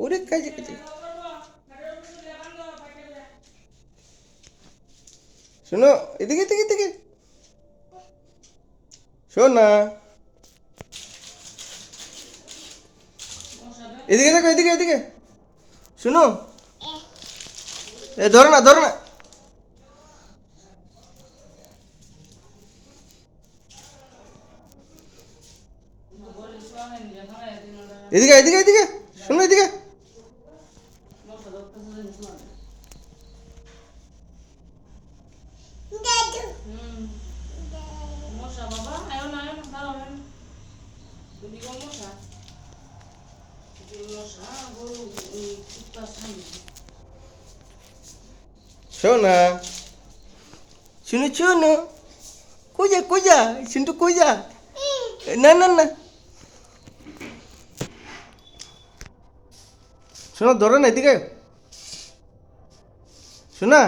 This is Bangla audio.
ওরে কাজে কাজে শোনো, এদিকে এদিকে এদিকে শোন না, এদিকে দেখো, এদিকে এদিকে শোনো, এ ধরো না ধরো না, এদিকে এদিকে এদিকে শোনো, এদিকে শোনা, শুনো শুনো, কই যা সিন্টু, কই যা, না না না, শোনো ধরো না, এদিকে শোনা।